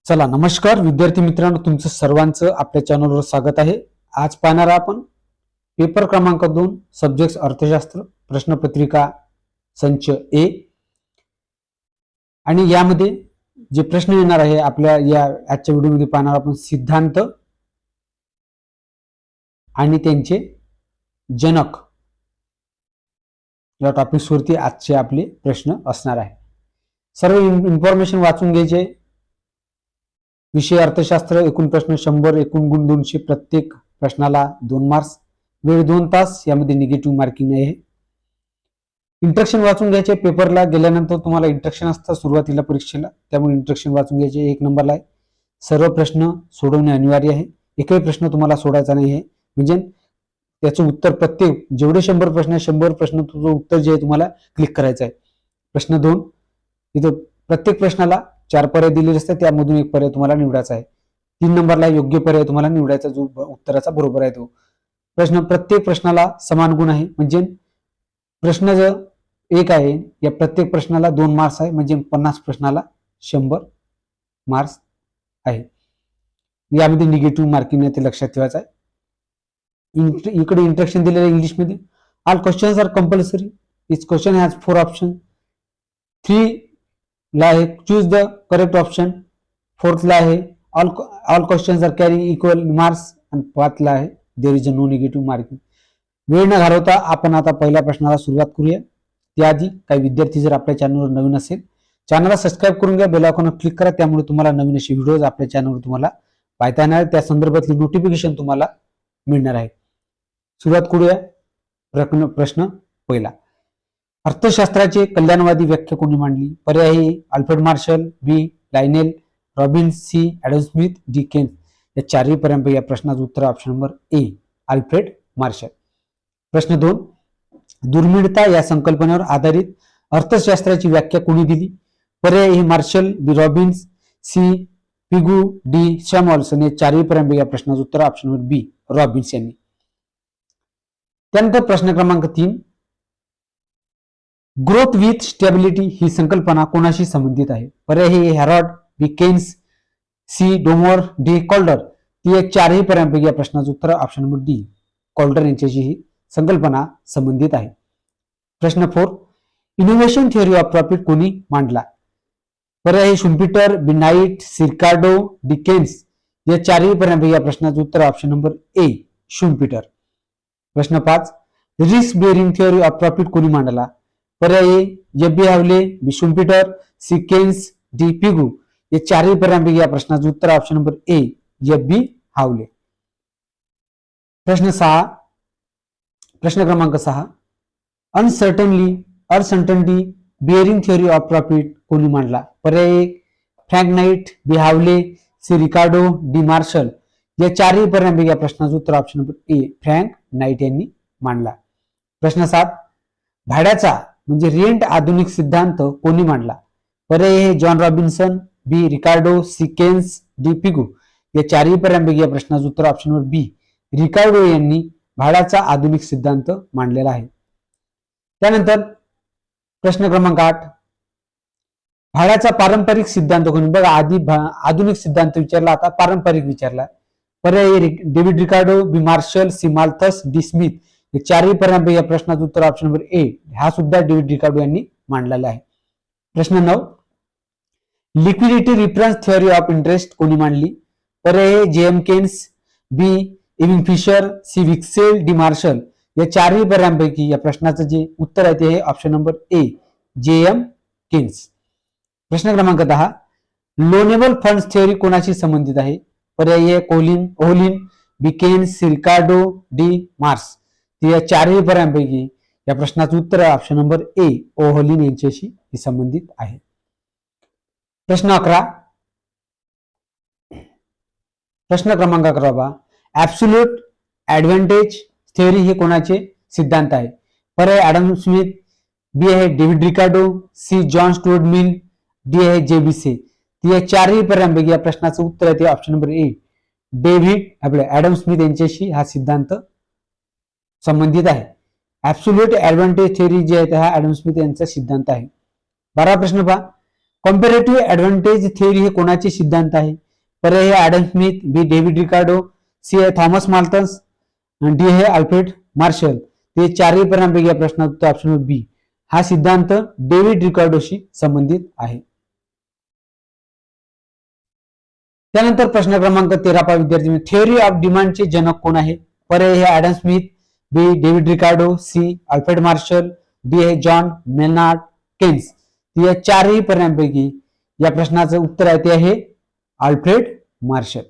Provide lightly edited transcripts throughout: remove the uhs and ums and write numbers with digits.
चला नमस्कार विद्यार्थी मित्रांनो, तुमचं सर्वांचं आपल्या चॅनलवर स्वागत आहे. आज पाहणार आपण पेपर क्रमांक 2 सब्जेक्ट अर्थशास्त्र प्रश्नपत्रिका संच ए. आणि यामध्ये जे प्रश्न येणार आहे आपल्या या आजच्या व्हिडिओमध्ये पाहणार आपण सिद्धांत आणि त्यांचे जनक या टॉपिक्सवरती आजचे आपले प्रश्न असणार आहे. सर्व इन्फॉर्मेशन वाचून घ्यायचे. विषय अर्थशास्त्र, एकूण प्रश्न 100, एकूण गुण 200, प्रत्येक प्रश्नाला 2 मार्क्स, वेळ 2 तास, यामध्ये निगेटिव्ह मार्किंग आहे. इंट्रोडक्शन वाचून घ्यायचे. पेपरला गेल्यानंतर तुम्हाला इंट्रोडक्शन असतं सुरुवातीला परीक्षेला, त्यामुळे इंट्रोडक्शन वाचून घ्यायचे. 1 नंबरला आहे सर्व प्रश्न सोडवणे अनिवार्य आहे. एकही प्रश्न तुम्हाला सोडायचा नाही आहे, म्हणजे त्याचं उत्तर प्रत्येक जेवढे 100 प्रश्न आहे 100 प्रश्न तुझं उत्तर जे आहे तुम्हाला क्लिक करायचं आहे. प्रश्न 2, इथं प्रत्येक प्रश्नाला 4 पर्याय दिलेले असतात, त्यामधून एक पर्याय तुम्हाला निवडायचा आहे. 3 नंबरला योग्य पर्याय तुम्हाला निवडायचा, जो उत्तराचा बरोबर आहे तो प्रश्न. प्रत्येक प्रश्नाला समान गुण आहे, म्हणजे प्रश्न जर एक आहे या प्रत्येक प्रश्नाला 2 मार्क्स आहे, म्हणजे 50 प्रश्नाला 100 मार्क्स आहे. यामध्ये निगेटिव्ह मार्किंग आहे ते लक्षात ठेवायचं आहे. इकडे इंट्रोडक्शन दिलेलं आहे इंग्लिशमध्ये. All questions are compulsory. Each question has 4 option. 3 ला आहे choose the correct option. 4th ला आहे all questions are carrying equal marks. आणि 5th ला आहे there is a no negative marking. वेळ न घालवता आपण आता पहिल्या प्रश्नाला सुरुवात करूया. त्याआधी काही विद्यार्थी जर आपल्या चॅनलवर नवीन असेल, चॅनलला सबस्क्राईब करून घ्या, बेल आयकॉनवर क्लिक करा, त्यामुळे तुम्हाला नवीन असे व्हिडिओज आपल्या चॅनलवर तुम्हाला पाहता येणार, त्या संदर्भातली नोटिफिकेशन तुम्हाला मिळणार आहे. सुरुवात करूया. प्रश्न पहिला, अर्थशास्त्राचे कल्याणवादी व्याख्या कोणी मांडली? पर्याय A Alfred Marshall, B Lionel Robbins, C Adam Smith, D Keynes. या चारही पर्यंत या प्रश्नाचं उत्तर option number A Alfred Marshall. प्रश्न 2, दुर्मिळता या संकल्पनेवर आधारित अर्थशास्त्राची व्याख्या कोणी दिली? पर्याय ए मार्शल, बी रॉबिन्स, सी पिगू, डी सॅम्युएल्सन. या चारही पर्यंत या प्रश्नाचं उत्तर ऑप्शन नंबर बी रॉबिन्स यांनी. त्यानंतर प्रश्न क्रमांक 3, ग्रोथ विथ स्टॅबिलिटी ही संकल्पना कोणाशी संबंधित आहे? पर्याय ए हॅरॉड, बी केन्स, सी डोमोर, डी कॉल्डर. ती चारही पर्यंत या प्रश्नाचं उत्तर ऑप्शन नंबर डी कॉल्डर यांच्याशी ही संकल्पना संबंधित आहे. प्रश्न 4, इनोव्हेशन थिअरी ऑफ प्रॉफिट कोणी मांडला? पर्याय शुम्पीटर, बी night, C Ricardo, D Keynes. या चारही पर्यंत या प्रश्नाचं उत्तर ऑप्शन नंबर ए शुम्पीटर. प्रश्न 5, risk bearing theory of profit कोणी मांडला? पर्याय A F B Hawley, B Schumpeter, C Keynes, D Pigou. या चारही पर्यंत या प्रश्नाचं उत्तर option number A F B Hawley. प्रश्न क्रमांक 6, uncertainty bearing theory of profit कोणी मांडला? पर्याय A Frank Knight, B Hawley, C Ricardo, D Marshall. या चारही पर्यंत या प्रश्नाचं उत्तर option number A Frank Knight यांनी मांडला. प्रश्न 7, भाड्याचा म्हणजे रेंट आधुनिक सिद्धांत कोणी मांडला? पर्याय ए जॉन रॉबिन्सन, बी रिकार्डो, सी केन्स, डी पिगू. या चारही पर्यंत या प्रश्नाचं उत्तर ऑप्शन नंबर बी रिकार्डो यांनी भाड्याचा आधुनिक सिद्धांत मांडलेला आहे. त्यानंतर प्रश्न क्रमांक 8, भाड्याचा पारंपरिक सिद्धांत कोणी? बघा, आधी आधुनिक सिद्धांत विचारला, आता पारंपरिक विचारला. पर्याय David Ricardo, B Marshall, C Malthus, D Smith. हे चारही पर्यंत या प्रश्नाचं उत्तर ऑप्शन नंबर ए हा सुद्धा डेव्हिड रिकार्डो यांनी मांडलेला आहे. प्रश्न 9, liquidity reference theory of interest कोणी मांडली? पर्याय जे एम केन्स, बी इविंग फिशर, सी विक्सेल, डी मार्शल. या चारही पर्यंतपैकी या प्रश्नाचं जे उत्तर आहे ते ऑप्शन नंबर ए जे एम केन्स. प्रश्न क्रमांक 10, लोनेबल फंड्स थिअरी कोणाशी संबंधित आहे? पर्याय ए ओहलिन, बी Keynes, C Ricardo, D Mars. या चारही पर्यंतपैकी या प्रश्नाचं उत्तर ऑप्शन नंबर ए ओहलिन यांच्याशी संबंधित आहे. प्रश्न 11, प्रश्न क्रमांक 11, ऍब्सोल्यूट ऍडव्हान्टेज थिअरी हे कोणाचे सिद्धांत आहे? पर्याय ॲडम स्मिथ, बी आहे David Ricardo, C John Stuart Mill, D आहे जे बी से. या चारही पर्यंत या प्रश्नाचं उत्तर आहे ते ऑप्शन नंबर ए आपले ॲडम स्मिथ यांच्याशी हा सिद्धांत संबंधित आहे. ऍब्सोल्यूट ऍडव्हान्टेज थिअरी जे आहे हा ॲडम स्मिथ यांचा सिद्धांत आहे. 12 प्रश्न पहा, कॉम्पेरेटिव्ह ऍडव्हान्टेज थिअरी हे कोणाचे सिद्धांत आहे? पर्याय हे Adam Smith, B David Ricardo, C आहे थॉमस माल्थस, डी आहे अल्फ्रेड मार्शल. ते चारही पर्यायांपैकी या प्रश्नाचं उत्तर ऑप्शन नंबर बी. हा सिद्धांत डेव्हिड रिकार्डोशी संबंधित आहे. त्यानंतर प्रश्न क्रमांक 13 पहा विद्यार्थी, थिअरी ऑफ डिमांडचे जनक कोण आहे? पर्याय हे Adam Smith, B David Ricardo, C Alfred Marshall, D आहे जॉन मेनार्ड केन्स. या चारही पर्यायांपैकी या प्रश्नाचं उत्तर आहे ते आहे अल्फ्रेड मार्शल.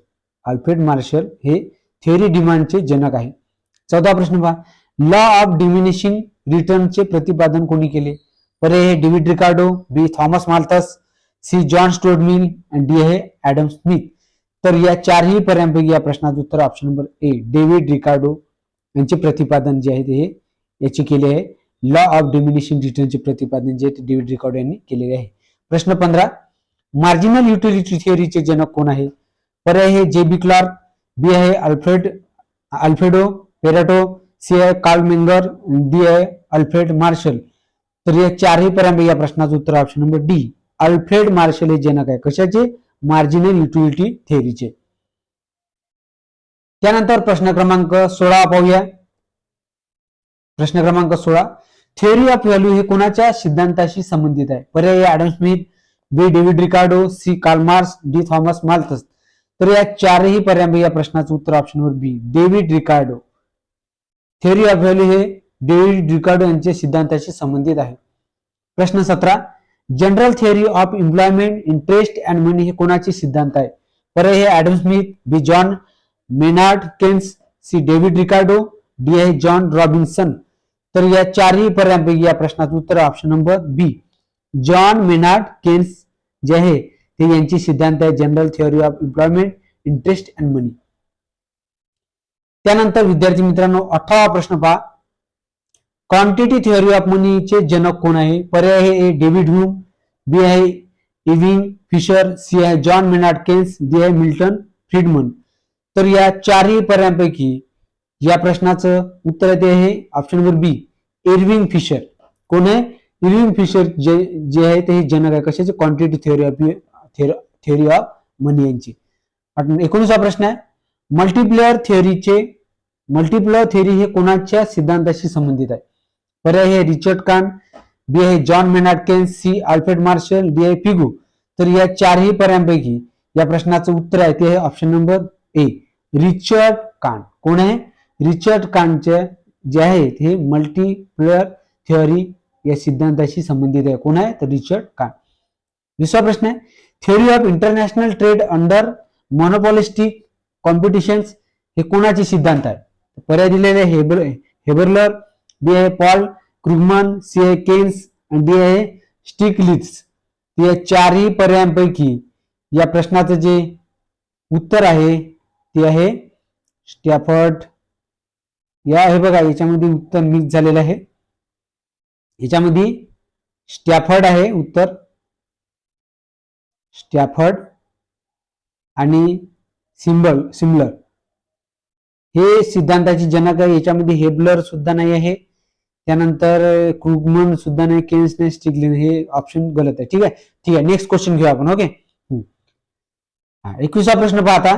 अल्फ्रेड मार्शल हे थिअरी डिमांडचे जनक आहे. 14 प्रश्न पहा, लॉ ऑफ डिमिनिशिंग रिटर्नचे प्रतिपादन कोणी केले? पर्याय हे David Ricardo, B Thomas Malthus, C John Stuart Mill आणि डी आहे ॲडम स्मिथ. तर या चारही पर्यायांपैकी या प्रश्नाचं उत्तर option number A David Ricardo यांचे प्रतिपादन जे आहे ते याचे केले आहे. लॉ ऑफ डिमिनिशिंग रिटर्नचे प्रतिपादन जे डेव्हिड रिकार्डो यांनी केलेले आहे. प्रश्न 15, मार्जिनल युटिलिटी थिअरीचे जनक कोण आहे? पर्याय हे जे बी क्लार्क, बी आहे अल्फ्रेडो पेरेटो, सी आहे कार्ल मेंगर, डी आहे अल्फ्रेड मार्शल. तर या चारही पर्यायांपैकी या प्रश्नाचं उत्तर option number D Alfred Marshall हे जनक आहे. कशाचे? मार्जिनल युटिलिटी थिअरीचे. त्यानंतर प्रश्न क्रमांक 16 पाहूया. प्रश्न क्रमांक 16, थिअरी ऑफ व्हॅल्यू हे कोणाच्या सिद्धांताशी संबंधित आहे? पर्याय Adam Smith, B David Ricardo, C Karl Marx, D Thomas Malthus. तर या चारही पर्यायांपैकी या प्रश्नाचं उत्तर option number B David Ricardo. Theory of value हे डेव्हिड रिकार्डो यांच्या सिद्धांताशी संबंधित आहे. प्रश्न 17, general theory of employment, interest and money हे कोणाचे सिद्धांत आहे? पर्याय हे Adam Smith, B John Maynard Keynes, C David Ricardo, D आहे जॉन रॉबिन्सन. तर या चारही पर्यायांपैकी या प्रश्नाचं उत्तर option number B John Maynard Keynes जे आहे ते यांची सिद्धांत आहे general theory of employment, interest and money. त्यानंतर विद्यार्थी मित्रांनो 18वा प्रश्न पहा, क्वांटिटी थिअरी ऑफ मनीचे जनक कोण आहे? पर्याय हे डेव्हिड ह्यूम, बी आहे इविंग फिशर, सी आहे जॉन मेनार्ड केन्स, डी आहे मिल्टन फ्रीडमन. तर या चारही पर्यायांपैकी या प्रश्नाचं उत्तर आहे ऑप्शन नंबर बी इर्विंग फिशर. कोण आहे? इर्विंग फिशर जे आहे ते जनक आहे. कशाचे? क्वांटिटी थिअरी ऑफ मनी यांची. 19वा प्रश्न आहे, मल्टिप्लेअर थिअरी हे कोणाच्या सिद्धांताशी संबंधित आहे? पर्याय हे रिचर्ड कान, बी आहे John Maynard Keynes, C Alfred Marshall, D आहे फिगू. तर या चारही पर्यायांपैकी या प्रश्नाचं उत्तर आहे ते आहे ऑप्शन नंबर ए रिचर्ड कान. कोण आहे? रिचर्ड कानचे जे आहेत हे मल्टिप्लेअर थिअरी या सिद्धांताशी संबंधित आहे. कोण आहे? तर रिचर्ड कान. 20वा प्रश्न आहे, theory of international trade under monopolistic competitions हे कोणाचे सिद्धांत आहे? पर्याय दिलेले हेबरलर, बी आहे पॉल क्रुगमन, सी आहे केन्स आणि डी आहे स्टिग्लिट्झ. या चारही पर्यायांपैकी या प्रश्नाचं जे उत्तर आहे ते आहे स्टॅफर्ड. या हे बघा याच्यामध्ये उत्तर मिक्स झालेलं आहे. याच्यामध्ये स्टॅफर्ड आहे उत्तर, स्टॅफर्ड आणि सिम्बलर हे सिद्धांताची जनक आहे. याच्यामध्ये हेबलर सुद्धा नाही आहे, त्यानंतर क्रुगमन सुद्धा नाही, केन्स नाही, स्टिग्लिट्झ. हे ऑप्शन गलत आहे. ठीक आहे. नेक्स्ट क्वेश्चन घेऊ आपण. ओके. 21वा प्रश्न पाहता,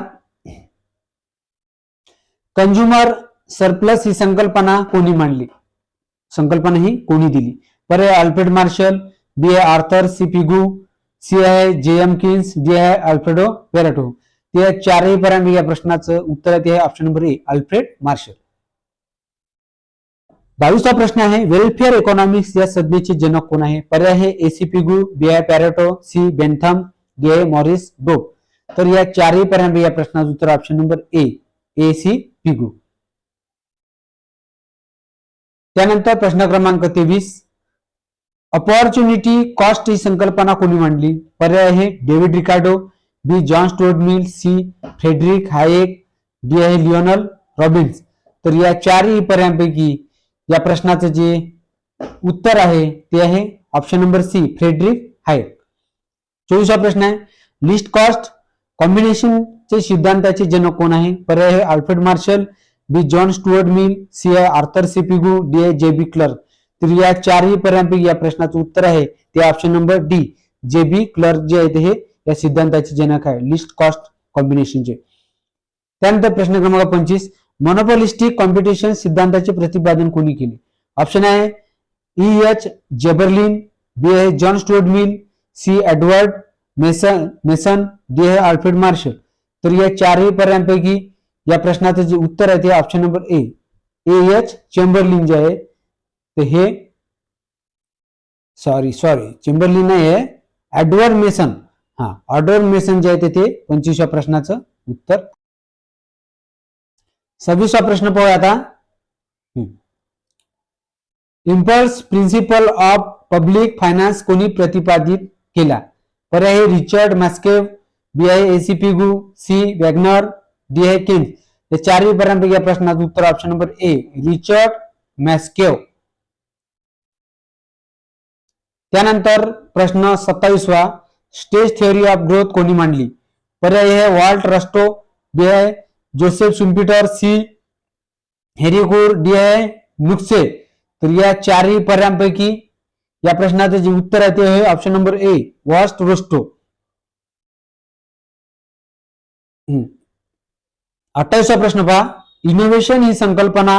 कंझ्युमर सरप्लस ही संकल्पना कोणी मांडली? संकल्पना ही कोणी दिली? पर्याय अल्फ्रेड मार्शल, बी आहे आर्थर सी पिगू, सी आहे जे एम किन्स, डी आहे अल्फ्रेडो पेरेटो. या चारही पर्यायांपैकी या प्रश्नाचं उत्तर आहे option number A Alfred Marshall. 22वा प्रश्न आहे, वेलफेअर इकॉनॉमिक्स या संज्ञेचे जनक कोण आहे? पर्याय आहे एसी पिगू, बी आहे पॅरेटो, सी बेंथम, डी आहे मॉरिस डोब. तर या चारही पर्यायांपैकी या प्रश्नाचं उत्तर ऑप्शन नंबर ए एसी पिगू. त्यानंतर प्रश्न क्रमांक 23, अपॉर्च्युनिटी कॉस्ट ही संकल्पना कोणी मांडली? पर्याय आहे David Ricardo, B John Stuart Mill, C Friedrich Hayek, D आहे लिओनल रॉबिन्स. तर या चारही पर्यायांपैकी या प्रश्नाचं जे उत्तर आहे ते आहे ऑप्शन नंबर सी फ्रेडरिक हायेक. 24वा प्रश्न आहे, लिस्ट कॉस्ट कॉम्बिनेशनचे सिद्धांताचे जनक कोण आहे? पर्याय आहे Alfred Marshall, B John Stuart Mill, C आहे आर्थर सी पिगू, डी आहे जे बी क्लर्क. तर या चारही पर्यायांपैकी या प्रश्नाचं उत्तर आहे ते ऑप्शन नंबर डी जे बी क्लर्क जे आहेत हे या सिद्धांताचे जनक आहे, लिस्ट कॉस्ट कॉम्बिनेशनचे. त्यानंतर प्रश्न क्रमांक 25, मोनोपॉलिस्टिक कॉम्पिटिशन सिद्धांताचे प्रतिपादन कोणी केले? ऑप्शन आहे ई एच जेबर्लिन, बी आहे John Stuart Mill, C Edward Mason, D आहे अल्फ्रेड मार्शल. तर या चारही पर्यायांपैकी या प्रश्नाचं जे उत्तर आहे ते ऑप्शन नंबर ए एच चेंबरलिन जे आहे ते हे सॉरी चेंबरलिन नाही आहे, एडवर्ड मेसन. एडवर्ड मेसन जे आहे ते 25व्या प्रश्नाचं उत्तर. 26वा प्रश्न पाहूया आता. Impulse principle of public finance कोणी प्रतिपादित केला? पर्याय आहे रिचर्ड मॅस्केव, बी आहे AC Pigou, C Wagner, D आहे केन्स. या चारही पर्यायांपैकी या प्रश्नाचं उत्तर option number A Richard Musgrave. त्यानंतर प्रश्न 27वा, स्टेज थिअरी ऑफ ग्रोथ कोणी मांडली? पर्याय आहे वॉल्ट रस्टो, बी आहे जोसेफ शुम्पीटर, सी हेरिकोर, डी आहे नुक्से. तर या चारही पर्यायांपैकी या प्रश्नाचं जे उत्तर आहे ते आहे ऑप्शन नंबर ए वॉल्ट रस्टो. 28वा प्रश्न पहा, इनोव्हेशन ही संकल्पना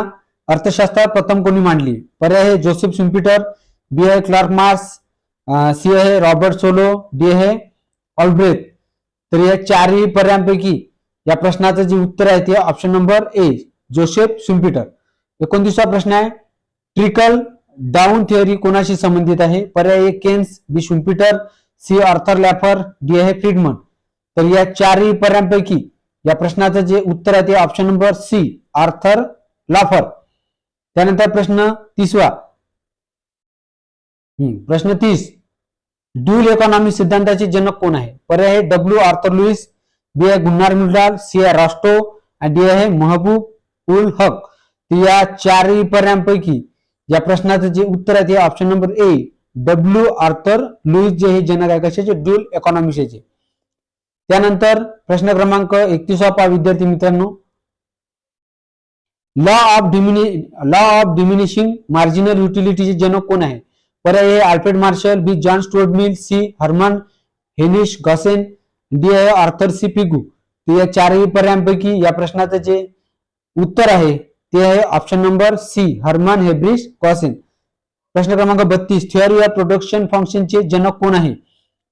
अर्थशास्त्रात प्रथम कोणी मांडली? पर्याय आहे जोसेफ शुम्पीटर, बी आहे क्लार्क मार्क्स, सी आहे रॉबर्ट सोलो, डी आहे ऑल्ब्रेथ. तर या चारही पर्यायांपैकी या प्रश्नाचं जे उत्तर आहे ते ऑप्शन नंबर ए जोसेफ शुम्पीटर. 29वा प्रश्न आहे, ट्रिकल डाऊन थिअरी कोणाशी संबंधित आहे? पर्याय ए केन्स, बी शुम्पीटर, सी आर्थर लॅफर, डी आहे फ्रीडमन. तर या चारही पर्यायांपैकी या प्रश्नाचं जे उत्तर आहे ते ऑप्शन नंबर सी आर्थर लॅफर. त्यानंतर प्रश्न 30वा, प्रश्न 30, ड्युअल इकॉनॉमी सिद्धांताचे जनक कोण आहे? पर्याय आहे डब्ल्यू आर्थर लुईस, बी आहे गुन्नार मिल्डाल, सी आहे रास्टो आणि डी आहे महबूब उल हक. या चारही पर्यायांपैकी या प्रश्नाचं जे उत्तर आहे ते option number A W Arthur Lewis जे हे जनक आहे कशाचे? ड्युअल इकॉनॉमीचे. त्यानंतर प्रश्न क्रमांक 31वा पहा विद्यार्थी मित्रांनो, लॉ ऑफ डिमिनिशिंग मार्जिनल युटिलिटीचे जनक कोण आहे? पर्याय आहे Alfred Marshall, B John Stuart Mill, C Hermann Heinrich Gossen, D आहे आर्थर सी पिगू. तर या चारही पर्यायांपैकी या प्रश्नाचं जे उत्तर आहे ते आहे ऑप्शन नंबर सी हर्मन हेब्रिश गॉसेन. प्रश्न क्रमांक 32, थिअरी ऑफ प्रोडक्शन फंक्शनचे जनक कोण आहे?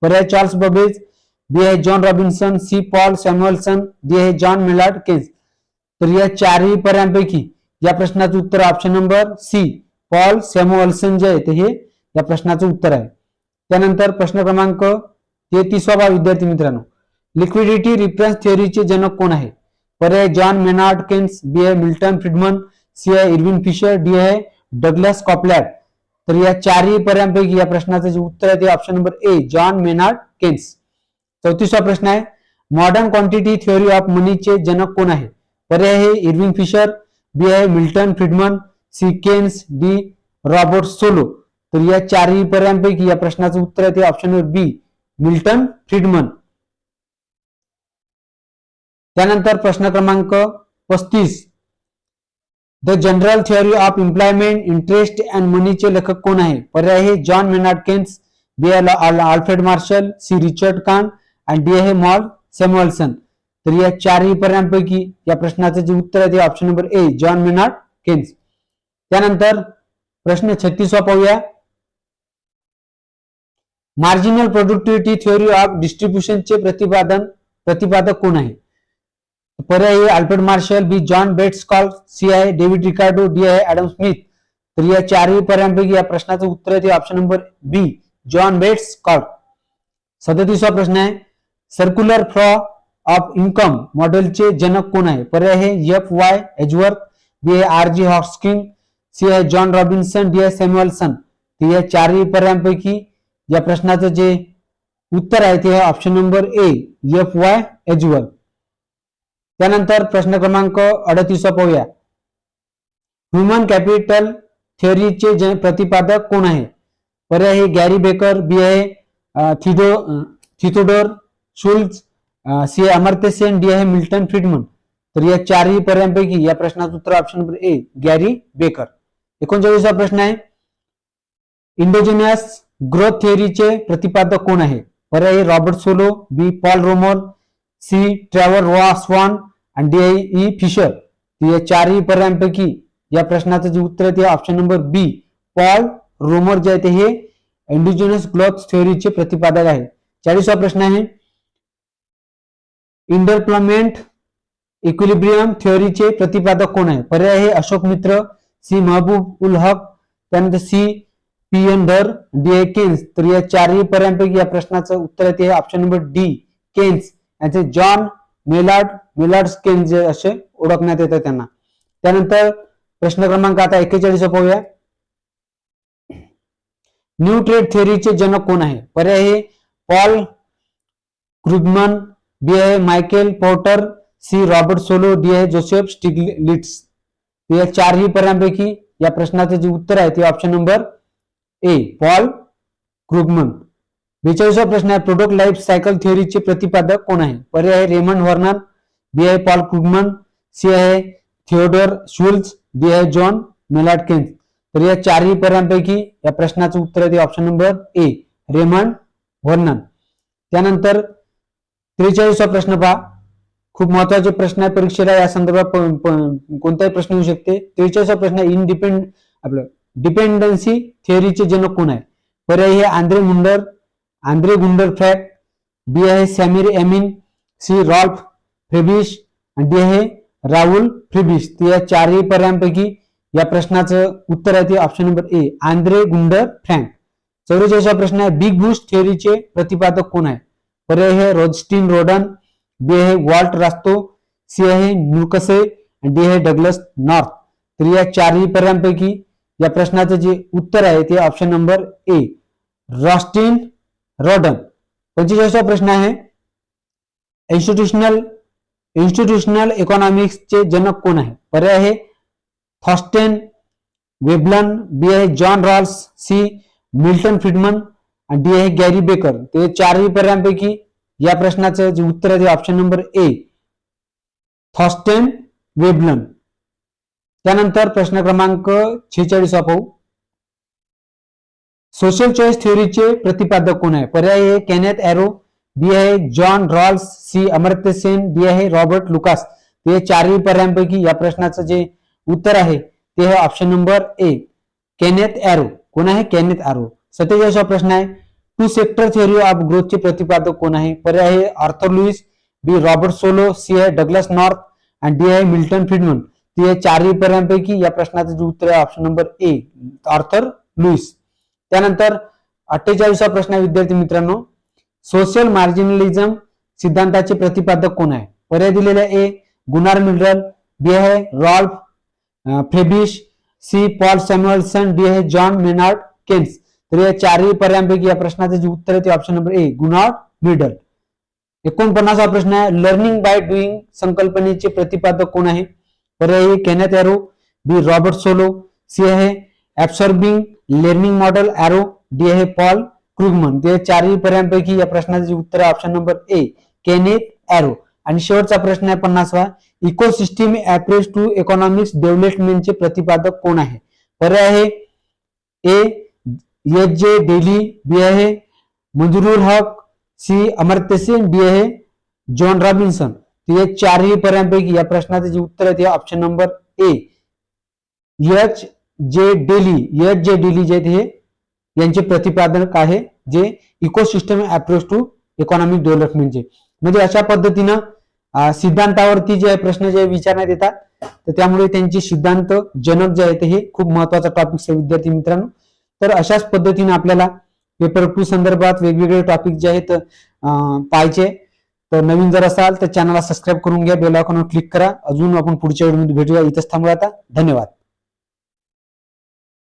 पर्याय चार्ल्स बबेज, बी आहे John Robinson, C Paul Samuelson, D आहे जॉन मेलार्ड केन्स. तर या चारही पर्यायांपैकी या प्रश्नाचं उत्तर option number C Paul Samuelson जे आहे ते हे या प्रश्नाचं उत्तर आहे. त्यानंतर प्रश्न क्रमांक 33वा विद्यार्थी मित्रांनो, लिक्विडिटी रिफरन्स थिअरीचे जनक कोण आहे? पर्याय जॉन मेनार्ड केन्स, बी आहे मिल्टन फ्रीडमन, सी आहे इर्विन फिशर, डी आहे डगलस कॉपलॅड. तर या चारही पर्यायांपैकी या प्रश्नाचं जे उत्तर आहे ते option number A John Maynard Keynes. 34वा प्रश्न आहे, मॉडर्न क्वांटिटी थिअरी ऑफ मनीचे जनक कोण आहे? पर्याय आहे इर्विन फिशर, बी आहे Milton Friedman, C Keynes, D Robert Solow. तर या चारही पर्यायांपैकी या प्रश्नाचं उत्तर आहे ते option number B Milton Friedman. त्यानंतर प्रश्न क्रमांक 35, the general theory of employment interest and मनीचे लेखक कोण आहे? पर्याय आहे जॉन मेनार्ड केन्स, बी आहे अल्फ्रेड मार्शल, सी रिचर्ड कान आणि डी आहे मॉल सॅम्युएल्सन. तर या चारही पर्यायांपैकी या प्रश्नाचं जे उत्तर आहे ते option number A John Maynard Keynes. त्यानंतर प्रश्न 36वा पाहूया, मार्जिनल प्रोडक्टिव्हिटी थिअरी ऑफ डिस्ट्रीब्युशनचे प्रतिपादक कोण आहे? पर्याय आहे Alfred Marshall, B John Bates स्कॉल्ट, सी आहे डेव्हिड रिकार्डो, डी आहे ॲडम स्मिथ. तर या चारही पर्यायांपैकी या प्रश्नाचं उत्तर आहे ते option number B John Bates स्कॉल्ट. 37वा प्रश्न आहे, सर्क्युलर फ्लो ऑफ इन्कम मॉडेलचे जनक कोण आहे? पर्याय आहे एफ वाय एजवर्थ, बी आहे आर जी हॉस्किंग, सी आहे जॉन रॉबिन्सन, डी आहे सॅम्युएल्सन. तर या चारही पर्यायांपैकी या प्रश्नाचं जे उत्तर आहे ते option number A F Y Edgeworth. त्यानंतर प्रश्न क्रमांक 38वा पाहूया, ह्युमन कॅपिटल थिअरीचे प्रतिपादक कोण आहे? पर्याय आहे गॅरी बेकर, बी आहे थिओडोर शुल्ज, सी आहे अमर्त्य सेन, डी आहे मिल्टन फ्रीडमन. तर या चारही पर्यायांपैकी या प्रश्नाचं उत्तर option number A Gary Becker. 39वा प्रश्न आहे, इंडोजिनियस ग्रोथ थिअरीचे प्रतिपादक कोण आहे? पर्याय A Robert Solow, B Paul Romer, C Trevor Swan आणि डी ई फिशर. या चारही पर्यायांपैकी या प्रश्नाचं जे उत्तर आहे ते option number B Paul Romer जे आहे ते हे इंडिजिनस ग्रोथ थिअरीचे प्रतिपादक आहे. 40वा प्रश्न आहे इंडरप्लमेंट इक्विलिब्रियम थिअरीचे प्रतिपादक कोण आहे? पर्याय आहे अशोक मित्र, सी महबूब उल हक, त्यानंतर सी पी एन धर, डी केन्स. तर या चारही पर्यायांपैकी या प्रश्नाचं उत्तर आहे ते ऑप्शन नंबर डी केन्स. यांचे जॉन मेलार्ड केन्स असे ओळखण्यात येतं त्यांना. त्यानंतर प्रश्न क्रमांक आता 41 पाहूया. न्यू ट्रेड थिअरीचे जनक कोण आहे? पर्याय आहे पॉल क्रुगमन, बी आहे Michael Porter, C Robert Solow, D आहे जोसेफ स्टिग्लिट्झ. या चारही पर्यायांपैकी या प्रश्नाचे जे उत्तर आहे ते option number A Paul Krugman. 42वा प्रश्न आहे प्रोडक्ट लाईफ सायकल थिअरीचे प्रतिपादक कोण आहे? पर्याय आहे रेमंड व्हर्नन, बी आहे पॉल क्रुगमन, सी आहे थिओडोर शुल्झ, डी आहे जॉन मेलार्ड केन्स. तर या चारही पर्यायांपैकी या प्रश्नाचं उत्तर आहे ते ऑप्शन नंबर ए रेमंड व्हर्नन. त्यानंतर 43वा प्रश्न पहा, खूप महत्वाचे प्रश्न आहे परीक्षेला, या संदर्भात कोणताही प्रश्न येऊ शकते. 43वा प्रश्न आपलं डिपेंडन्सी थिअरीचे जनक कोण आहे? पर्याय हे आंद्रे गुंडर फ्रॅक, बी आहे सॅमिर एमिन, सी रॉल्फ फ्रेबिश आणि डी आहे राहुल फ्रेबिश. या चारही पर्यायांपैकी या प्रश्नाचं उत्तर आहे ते option number A Andre Gunder Frank. 44वा प्रश्न आहे बिग बूस्ट थिअरीचे प्रतिपादक कोण आहे? पर्याय हे रोडस्टीन रोडन, बी आहे वॉल्ट रास्तो, सी आहे न्यूकसे आणि डी आहे डगलस नॉर्थ. तर या चारही पर्यायांपैकी या प्रश्नाचं जे उत्तर आहे ते ऑप्शन नंबर ए रॉस्टिन रॉडन. 45वा प्रश्न आहे इन्स्टिट्यूशनल इकॉनॉमिक्सचे जनक कोण आहे? पर्याय आहे थॉस्टेन वेबलन, बी आहे John Rawls, C Milton Friedman आणि डी आहे गॅरी बेकर. ते चारही पर्यायांपैकी या प्रश्नाचं जे उत्तर आहे ते option number A Thorstein Veblen. त्यानंतर प्रश्न क्रमांक 46 पाहू. सोशल चॉईस थिअरीचे प्रतिपादक कोण आहे? पर्याय आहे केनेथ एरो, बी आहे John Rawls, C Amartya Sen, D आहे रॉबर्ट लुकास. ते चारही पर्यायांपैकी या प्रश्नाचं जे उत्तर आहे ते आहे option number A Kenneth Arrow. कोण आहे? Kenneth Arrow. 47वा प्रश्न आहे टू सेक्टर थिअरी ऑफ ग्रोथचे प्रतिपादक कोण आहे? पर्याय आहे Arthur Lewis, B Robert Solow, C आहे डगलस नॉर्थ आणि डी आहे मिल्टन फ्रीडमन. ते चारही पर्यायांपैकी या प्रश्नाचं जे उत्तर आहे option number A Arthur Lewis. त्यानंतर 48वा प्रश्न आहे विद्यार्थी मित्रांनो सोशल मार्जिनलिझम सिद्धांताचे प्रतिपादक कोण आहे? पर्याय दिलेले ए गुनार मिल्टन, बी आहे Rolf फ्रेबिश, C Paul Samuelson, D आहे जॉन मेनार्ड केन्स. तर या चारही पर्यायांपैकी या प्रश्नाचे जे उत्तर आहे ते option number A Gunnar Milton. 49वा प्रश्न आहे लर्निंग बाय डुईंग संकल्पनेचे प्रतिपादक कोण आहे? पर्याय ए केनेथ एरो, बी रॉबर्ट सोलो, सी आहे absorbing learning model arrow, D आहे पॉल क्रुगमन. ते चारही पर्यायांपैकी या प्रश्नाचे जे उत्तर आहे option number A Kenneth arrow. आणि शेवटचा प्रश्न आहे 50वा इकोसिस्टीम अप्रोच टू इकॉनॉमिक्स डेव्हलपमेंटचे प्रतिपादक कोण आहे? पर्याय आहे ए एच जे डेली, बी आहे मंजूरुल हक, सी अमर्त्य सेन, डी आहे जॉन रॉबिन्सन. हे चारही पर्यायांपैकी या प्रश्नाचे जे उत्तर आहे ते option number A H J daily जे हे यांचे प्रतिपादक आहे जे इकोसिस्टम अप्रोच टू इकॉनॉमिक डेव्हलपमेंटचे. म्हणजे अशा पद्धतीनं सिद्धांतावरती जे प्रश्न जे विचारण्यात येतात तर त्यामुळे त्यांचे सिद्धांत जनक जे आहेत हे खूप महत्वाचा टॉपिक आहे विद्यार्थी मित्रांनो. तर अशाच पद्धतीने आपल्याला पेपर 2 संदर्भात वेगवेगळे टॉपिक जे आहेत पाहायचे. तर नवीन जर असाल तर चॅनलला सबस्क्राईब करून घ्या, बेल आयकॉनवर क्लिक करा. अजून आपण पुढच्या व्हिडिओमध्ये भेटूया. इथंच थांबूया आता. धन्यवाद.